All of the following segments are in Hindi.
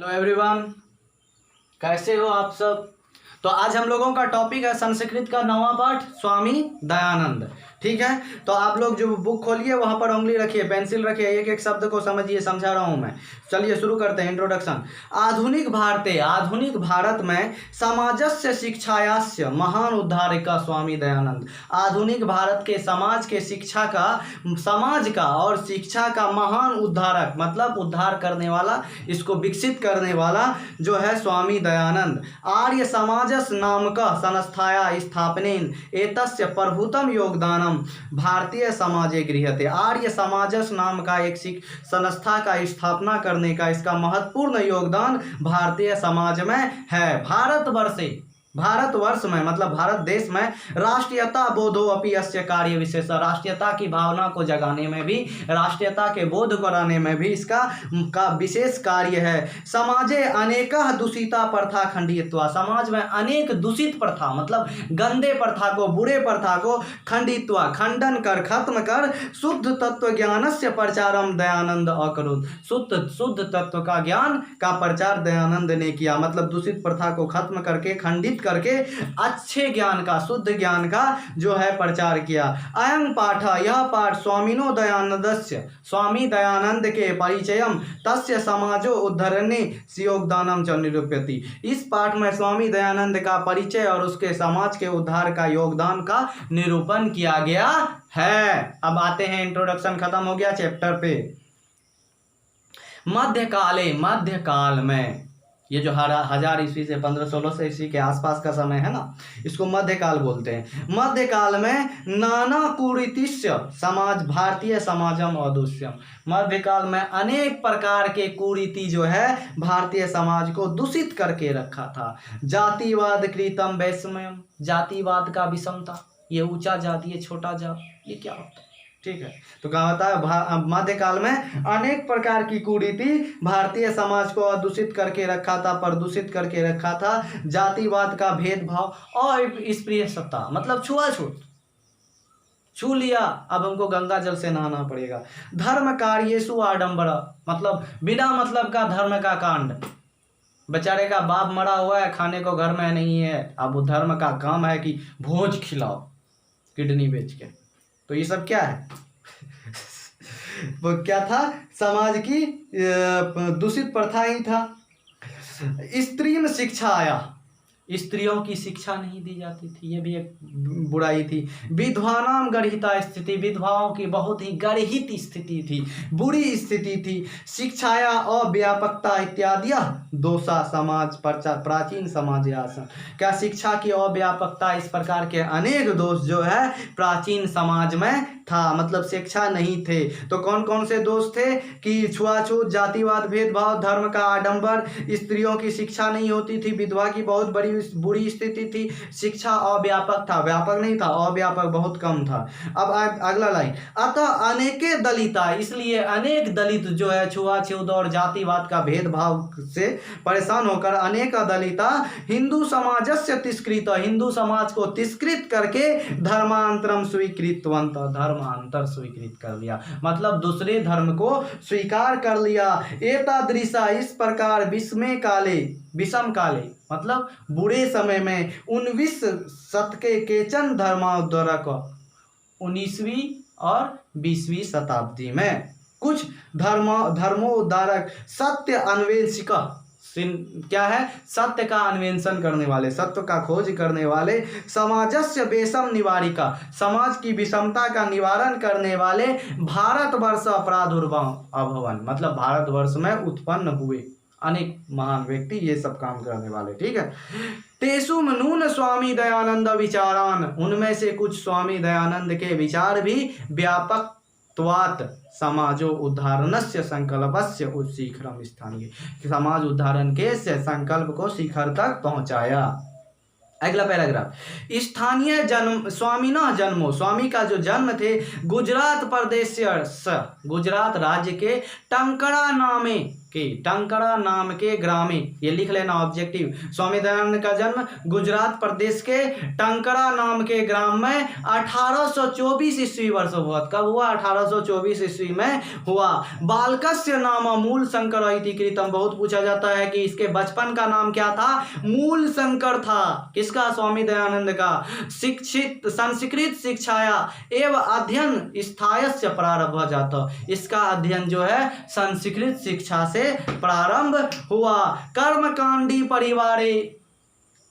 हेलो एवरीवन, कैसे हो आप सब। तो आज हम लोगों का टॉपिक है संस्कृत का 9वां पाठ स्वामी दयानंद। ठीक है, तो आप लोग जो बुक खोलिए वहां पर उंगली रखिए, पेंसिल रखिए, एक एक शब्द को समझिए, समझा रहा हूं मैं। चलिए शुरू करते हैं। इंट्रोडक्शन। आधुनिक भारत में समाजस्य शिक्षायास्य महान उद्धारिका स्वामी दयानंद। आधुनिक भारत के समाज का और शिक्षा का महान उद्धारक, मतलब उद्धार करने वाला, इसको विकसित करने वाला जो है स्वामी दयानंद। आर्य समाजस नामक संस्थाया स्थापनेन एतस्य प्रभुतम योगदानम भारतीय समाजे गृह्यते। आर्य समाजस नाम का एक संस्था का स्थापना करने का इसका महत्वपूर्ण योगदान भारतीय समाज में है। भारतवर्ष में, मतलब भारत देश में राष्ट्रीयता बोधो अपि अस्य कार्य विशेष। राष्ट्रीयता की भावना को जगाने में भी, राष्ट्रीयता के बोध कराने में भी इसका विशेष कार्य है। समाजे अनेकः दूषिता प्रथा खंडित्वा। समाज में अनेक दूषित प्रथा, मतलब गंदे प्रथा को, बुरे प्रथा को खंडित्वा, खंडन कर, खत्म कर, शुद्ध तत्व ज्ञानस्य प्रचारम दयानंद अकरोत्। शुद्ध तत्व का ज्ञान का प्रचार दयानंद ने किया, मतलब दूषित प्रथा को खत्म करके, खंडित करके अच्छे ज्ञान का, शुद्ध ज्ञान का जो है प्रचार किया। अयं पाठ, यह पाठ स्वामिनो दयानंदस्य, स्वामी दयानंद के परिचयम तस्य समाजो उद्धरणे योगदानम च निरूप्यति। इस पाठ में स्वामी दयानंद का परिचय और उसके समाज के उद्धार का योगदान का निरूपण किया गया है। अब आते हैं, इंट्रोडक्शन खत्म हो गया चैप्टर पे। मध्यकाल में, ये जो 1000 ईस्वी से 1500-1600 ईस्वी के आसपास का समय है ना, इसको मध्यकाल बोलते हैं। मध्यकाल में नाना कुरीतिस्य समाज भारतीय समाजम अदुष्यम। मध्यकाल में अनेक प्रकार के कुरीति जो है भारतीय समाज को दूषित करके रखा था। जातिवाद कृतम वैषम्यम, जातिवाद का विषमता, ये ऊंचा जाति, ये छोटा जाति, ये क्या होता है। ठीक है, तो क्या होता है, मध्यकाल में अनेक प्रकार की कुरीति भारतीय समाज को दूषित करके रखा था, प्रदूषित करके रखा था। जातिवाद का भेदभाव और स्पृहसत्ता, मतलब छुआछूत, छू लिया अब हमको गंगा जल से नहाना पड़ेगा। धर्म कार्येषु आडंबर, मतलब बिना मतलब का धर्म का कांड। बेचारे का बाप मरा हुआ है, खाने को घर में नहीं है, अब वो धर्म का काम है कि भोज खिलाओ किडनी बेच के। तो ये सब क्या है वो क्या था, समाज की दूषित प्रथा ही था। स्त्री में शिक्षा आया, स्त्रियों की शिक्षा नहीं दी जाती थी, ये भी एक बुराई थी। विधवानाम गर्हिता स्थिति, विधवाओं की बहुत ही गर्हित स्थिति थी, बुरी स्थिति थी। शिक्षाया अव्यापकता इत्यादि दोषा समाज प्राचीन समाज आसन। क्या शिक्षा की अव्यापकता, इस प्रकार के अनेक दोष जो है प्राचीन समाज में था, मतलब शिक्षा नहीं थे। तो कौन कौन से दोष थे कि छुआछूत, जातिवाद, भेदभाव, धर्म का आडंबर, स्त्रियों की शिक्षा नहीं होती थी, विधवा की बहुत बड़ी बुरी स्थिति थी, शिक्षा अव्यापक था, व्यापक नहीं था, अव्यापक बहुत कम था। अब अगला लाइन, अतः अनेके दलिता, इसलिए अनेक दलित जो है छुआछूत और जातिवाद का भेदभाव से परेशान होकर अनेक दलिता हिंदू समाजस्य तिष्कृत, हिंदू समाज को तिष्कृत करके धर्मांतरम स्वीकृतवंत, धर्मांतर स्वीकृत कर लिया, मतलब दूसरे धर्म को स्वीकार कर लिया। एतादृशा, इस प्रकार विषम काले, मतलब बुरे समय में 19 शतक के केचन धर्मोद्धरक, 19वीं और 20वीं शताब्दी में कुछ धर्मोद्धारक, सत्य अन्वेषक, क्या है, सत्य का अन्वेषण करने वाले, सत्य का खोज करने वाले, समाजस्य विषम निवारिका, समाज की विषमता का निवारण करने वाले, भारतवर्ष प्रादुर्भाव अभवन, मतलब भारतवर्ष में उत्पन्न हुए अनेक महान व्यक्ति, ये सब काम करने वाले। ठीक है, तेसु नून स्वामी दयानंद विचारान, उनमें से कुछ स्वामी दयानंद के विचार भी व्यापक समाजो उद्धारणस्य संकल्पस्य शिखरम स्थानीय, समाज उद्धारण के संकल्प को शिखर तक पहुंचाया। अगला पैराग्राफ, स्थानीय जन्म स्वामिना जन्मो, स्वामी का जो जन्म थे गुजरात प्रदेश, गुजरात राज्य के टंकड़ा नामे के टंकरा नाम के ग्राम में, ये लिख लेना ऑब्जेक्टिव। स्वामी दयानंद का जन्म गुजरात प्रदेश के टंकरा नाम के ग्राम में 1824 ईस्वी वर्ष हुआ। कब हुआ? 1824 ईस्वी में हुआ। बालकस्य नाम मूल शंकर इति कृतम, बहुत पूछा जाता है कि इसके बचपन का नाम क्या था? मूल शंकर था। किसका? स्वामी दयानंद का। शिक्षित संस्कृत शिक्षाया एवं अध्ययन स्थायस्य प्रारंभ जाता, इसका अध्ययन जो है संस्कृत शिक्षा से प्रारंभ हुआ। कर्मकांडी परिवारे,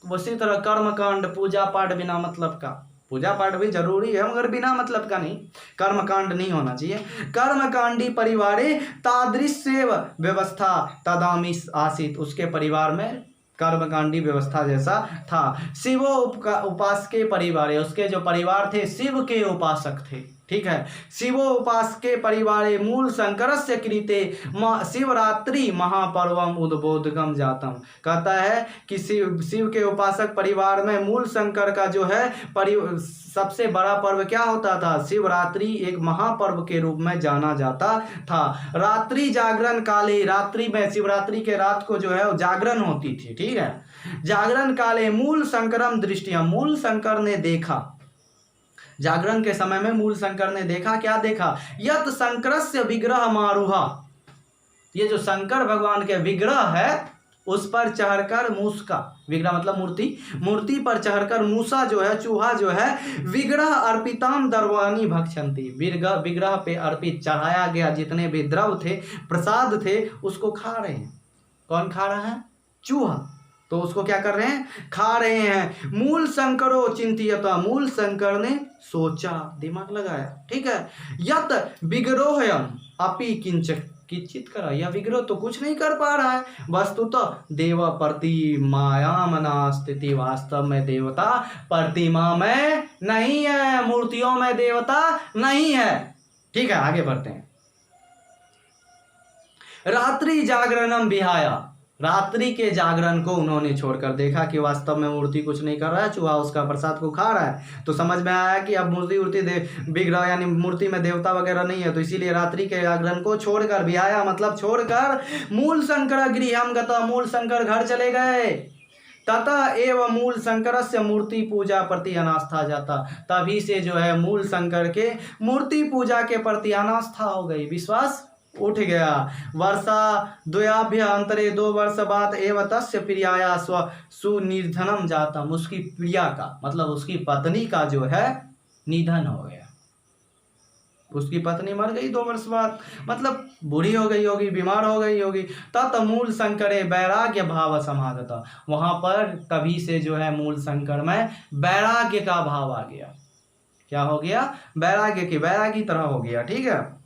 उसी तरह कर्मकांड, पूजा पाठ बिना मतलब का, पूजा पाठ भी जरूरी है मगर बिना मतलब का नहीं, कर्मकांड नहीं होना चाहिए। कर्मकांडी परिवारे तादृश्येव व्यवस्था तदामी आसीत, उसके परिवार में कर्मकांडी व्यवस्था जैसा था। शिवो उपासके परिवार, उसके जो परिवार थे शिव के उपासक थे। ठीक है, शिवो उपासके परिवारे मूल शंकरस्य कृते शिवरात्रि महापर्वम उद्बोधकम जातम, कहता है कि शिव के उपासक परिवार में मूल शंकर का जो है सबसे बड़ा पर्व क्या होता था? शिवरात्रि एक महापर्व के रूप में जाना जाता था। रात्रि जागरण काले, रात्रि में शिवरात्रि के रात को जो है जागरण होती थी। ठीक है, जागरण काले मूल शंकरम दृष्टिया, मूल शंकर ने देखा, जागरण के समय में मूल शंकर ने देखा, क्या देखा? यत शंकरस्य विग्रह मारुहा, ये जो शंकर भगवान के विग्रह है उस पर चढ़कर मूसा, विग्रह मतलब मूर्ति, मूर्ति पर चढ़कर मूसा जो है, चूहा जो है, विग्रह अर्पिताम दर्वानी भक्षंती, विग्रह पे अर्पित चढ़ाया गया जितने भी द्रव थे, प्रसाद थे, उसको खा रहे हैं। कौन खा रहा है? चूहा। तो उसको क्या कर रहे हैं? खा रहे हैं। मूल शंकरो चिंतियता, मूल शंकर ने सोचा, दिमाग लगाया। ठीक है, यत विग्रहोयम अपि किंचित करा, यह विग्रह तो कुछ नहीं कर पा रहा है। वस्तुतः देव प्रतिमायाम नास्ति, वास्तव में देवता प्रतिमा में नहीं है, मूर्तियों में देवता नहीं है। ठीक है, आगे बढ़ते हैं। रात्रि जागरणम विहाया, रात्रि के जागरण को उन्होंने छोड़कर देखा कि वास्तव में मूर्ति कुछ नहीं कर रहा है, चूहा उसका प्रसाद को खा रहा है। तो समझ में आया कि अब मूर्ति विग्रह यानी मूर्ति में देवता वगैरह नहीं है, तो इसीलिए रात्रि के जागरण को छोड़कर, विहाया मतलब छोड़कर, मूल शंकर गृहम गता, मूल शंकर घर चले गए। तथा एवं मूल शंकर से मूर्ति पूजा प्रति अनास्था जाता, तभी से जो है मूल शंकर के मूर्ति पूजा के प्रति अनास्था हो गई, विश्वास उठ गया। वर्षा द्वयाभ्य अंतरे, 2 वर्ष बाद एवं तस्य प्रियाया सुनिधनम जातम, उसकी प्रिया का मतलब उसकी पत्नी का जो है निधन हो गया। उसकी पत्नी मर गई 2 वर्ष बाद, मतलब बूढ़ी हो गई होगी, बीमार हो गई होगी। तत मूल शंकरे वैराग्य भाव समागता, वहां पर तभी से जो है मूल शंकर में वैराग्य का भाव आ गया। क्या हो गया? वैराग्य की, वैरागी तरह हो गया। ठीक है,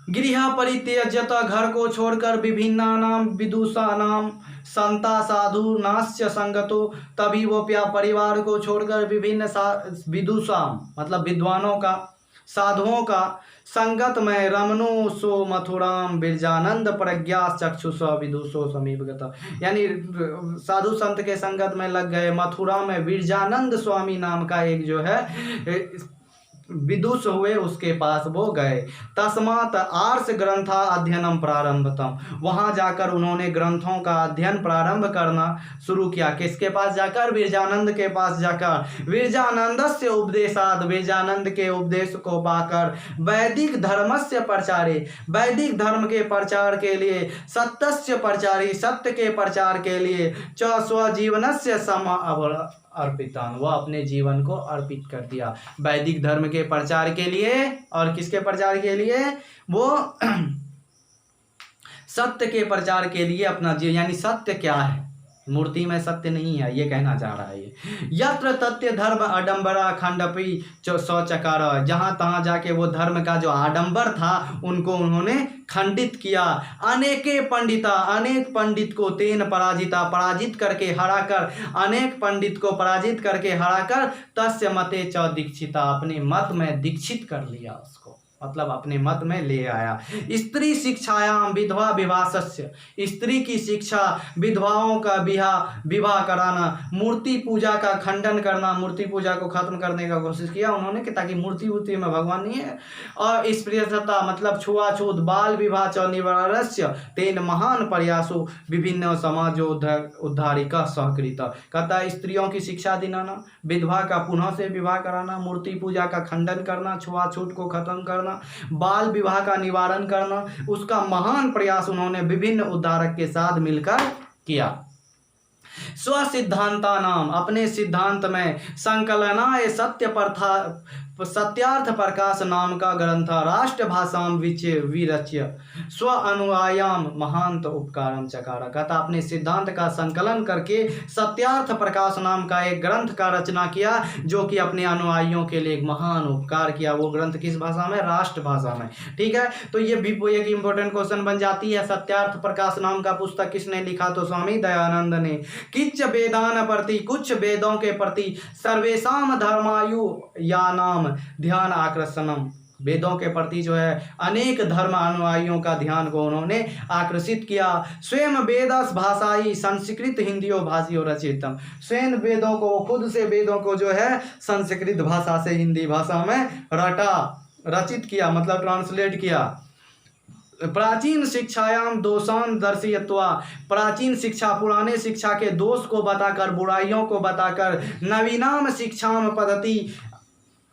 गृह परित्यजत, घर को छोड़कर, विभिन्नानाम विदुषानाम संता साधु नास्य संगतो, तभी वो परिवार को छोड़कर विभिन्न विदुषाम मतलब विद्वानों का, साधुओं का संगत में रमनो सो मथुराम बिरजानंद प्रज्ञा चक्षुष विदुषो समीपगत, यानी साधु संत के संगत में लग गए। मथुरा में बिरजानंद स्वामी नाम का एक जो है विदुष हुए, उसके पास वो गए। तस्मात् आर्ष ग्रंथा अध्ययनम प्रारंभतम, वहां जाकर उन्होंने ग्रंथों का अध्ययन प्रारंभ करना शुरू किया। किसके पास जाकर? विरजानंद के पास जाकर। विरजानंदस्य उपदेशाद, विरजानंद के उपदेश को पाकर, वैदिक धर्मस्य प्रचारे, वैदिक धर्म के प्रचार के लिए, सत्यस्य प्रचारी, सत्य के प्रचार के लिए, च स्वजीवनस्य सम अर्पितान, वह अपने जीवन को अर्पित कर दिया वैदिक धर्म के प्रचार के लिए। और किसके प्रचार के लिए? वो सत्य के प्रचार के लिए अपना जीवन, यानी सत्य क्या है, मूर्ति में सत्य नहीं है, ये कहना चाह रहा है ये। यत्र तथ्य धर्म आडंबरा खंडपी शौचकार, जहां तहां जाके वो धर्म का जो आडंबर था उनको उन्होंने खंडित किया। अनेके पंडिता, अनेक पंडित को तेन पराजिता, पराजित करके हराकर, अनेक पंडित को पराजित करके हराकर, तस्य मते च दीक्षिता, अपने मत में दीक्षित कर लिया उसको, मतलब अपने मत में ले आया। स्त्री शिक्षायाम विधवा विवाहस्य, स्त्री की शिक्षा, विधवाओं का विवाह कराना, मूर्ति पूजा का खंडन करना, मूर्ति पूजा को खत्म करने का कोशिश किया उन्होंने कि ताकि मूर्ति वूर्ति में भगवान नहीं है। और स्पृहता मतलब छुआछूत, बाल विवाह च निवारणस्य तेन महान प्रयासो विभिन्न समाजोद्धारिका सहकृत। कहता है स्त्रियों की शिक्षा दिलाना, विधवा का पुनः से विवाह कराना, मूर्ति पूजा का खंडन करना, छुआछूत को खत्म करना, बाल विवाह का निवारण करना, उसका महान प्रयास उन्होंने विभिन्न उद्धारक के साथ मिलकर किया। स्व सिद्धांता नाम, अपने सिद्धांत में संकलनाय सत्यार्थ प्रकाश नाम का ग्रंथ राष्ट्रभाषा विरच्य स्व अनुयायाम महांत उपकारम चकारा। कहता अपने सिद्धांत का संकलन करके सत्यार्थ प्रकाश नाम का एक ग्रंथ का रचना किया जो कि अपने अनुयायियों के लिए एक महान उपकार किया। वो ग्रंथ किस भाषा में? राष्ट्रभाषा में। ठीक है, तो ये भी एक इंपॉर्टेंट क्वेश्चन बन जाती है। सत्यार्थ प्रकाश नाम का पुस्तक किसने लिखा? तो स्वामी दयानंद ने। किच्च वेदान प्रति, कुछ वेदों के प्रति, सर्वेशाम धर्मायु या नाम ध्यान आकर्षणम, वेदों के प्रति जो है अनेक धर्म अनुयायियों का ध्यान को उन्होंने आकर्षित किया। स्वयं वेदस भाषाई संस्कृत हिंदियो भाषियो रचितम, स्वयं वेदों को, खुद से वेदों को जो है संस्कृत भाषा से हिंदी भाषा में रचित किया, मतलब ट्रांसलेट किया। प्राचीन शिक्षायाम दोषान दर्शयत्वा, प्राचीन शिक्षा, पुराने शिक्षा के दोष को बताकर, बुराइयों को बताकर, नवीनाम शिक्षाम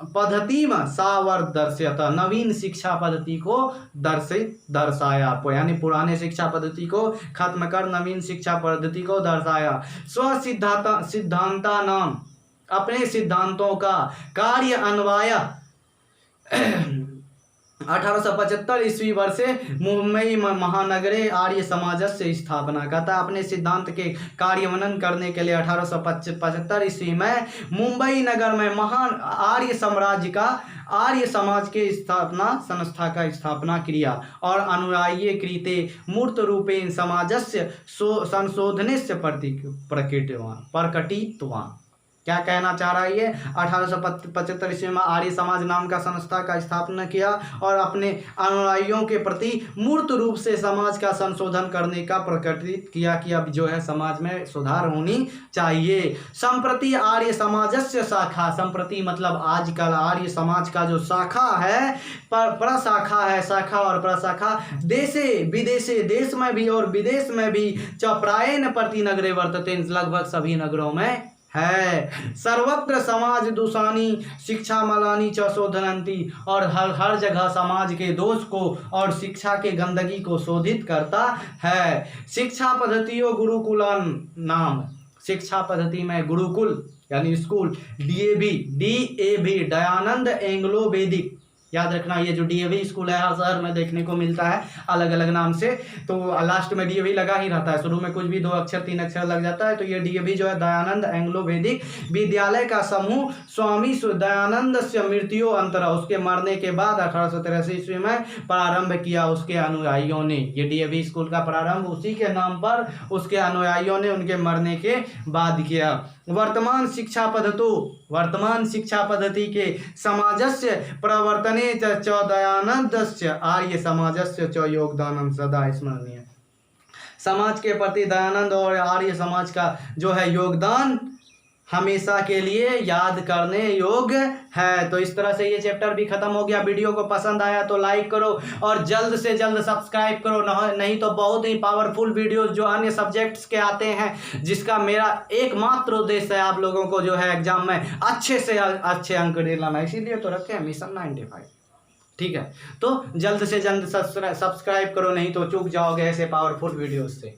पद्धति में सावर दर्शयता, नवीन शिक्षा पद्धति को दर्शाया, यानी पुराने शिक्षा पद्धति को खत्म कर नवीन शिक्षा पद्धति को दर्शाया। स्व सिद्धांता नाम, अपने सिद्धांतों का कार्य अन्वय 1875 ईस्वी वर्षे मुंबई महानगरे आर्य समाजस्य स्थापना। कहता अपने सिद्धांत के कार्यान्वयन करने के लिए 1875 ईस्वी में मुंबई नगर में महान आर्य साम्राज्य का, आर्य समाज के संस्था का स्थापना किया और अनुयायी कृते मूर्त रूपेण समाजस्य संशोधनस्य प्रकटितवान। क्या कहना चाह रहा है ये? 1875 ईस्वी में आर्य समाज नाम का संस्था का स्थापना किया और अपने अनुयायियों के प्रति मूर्त रूप से समाज का संशोधन करने का प्रकटित किया कि अब जो है समाज में सुधार होनी चाहिए। संप्रति आर्य समाजस्य शाखा, संप्रति मतलब आजकल आर्य समाज का जो शाखा है, प्रशाखा है, शाखा और प्रशाखा, देशे विदेशे, देश में भी और विदेश में भी, च प्रायेण प्रति नगरे वर्तते, लगभग सभी नगरों में है। सर्वत्र समाज दूषानी शिक्षा मलानी च शोधनंती, और हर जगह समाज के दोष को और शिक्षा के गंदगी को शोधित करता है। शिक्षा पद्धतियों गुरुकुलन नाम, शिक्षा पद्धति में गुरुकुल यानी स्कूल, डीएवी दयानंद एंग्लो वैदिक, याद रखना ये जो डीएवी स्कूल है हर शहर में देखने को मिलता है अलग अलग नाम से, तो लास्ट में डीएवी लगा ही रहता है, शुरू में कुछ भी 2 अक्षर 3 अक्षर लग जाता है। तो ये डीएवी जो है दयानंद एंग्लो वैदिक विद्यालय का समूह स्वामी दयानंद से मृत्यु अंतरा, उसके मरने के बाद 1883 ईस्वी में प्रारंभ किया उसके अनुयायियों ने। ये डीएवी स्कूल का प्रारंभ उसी के नाम पर उसके अनुयायियों ने उनके मरने के बाद किया। वर्तमान शिक्षा पद्धति के समाजस्य प्रवर्तने च दयानंदस्य आर्य समाजस्य च योगदानम सदा स्मरणीय। समाज के प्रति दयानंद और आर्य समाज का जो है योगदान हमेशा के लिए याद करने योग्य है। तो इस तरह से ये चैप्टर भी खत्म हो गया। वीडियो को पसंद आया तो लाइक करो और जल्द से जल्द सब्सक्राइब करो, नहीं तो बहुत ही पावरफुल वीडियोस जो अन्य सब्जेक्ट्स के आते हैं, जिसका मेरा एकमात्र उद्देश्य है आप लोगों को जो है एग्जाम में अच्छे से अच्छे अंक दिलाना, इसीलिए तो रखे हैं मिशन 95। ठीक है, तो जल्द से जल्द सब्सक्राइब करो, नहीं तो चूक जाओगे ऐसे पावरफुल वीडियोस से।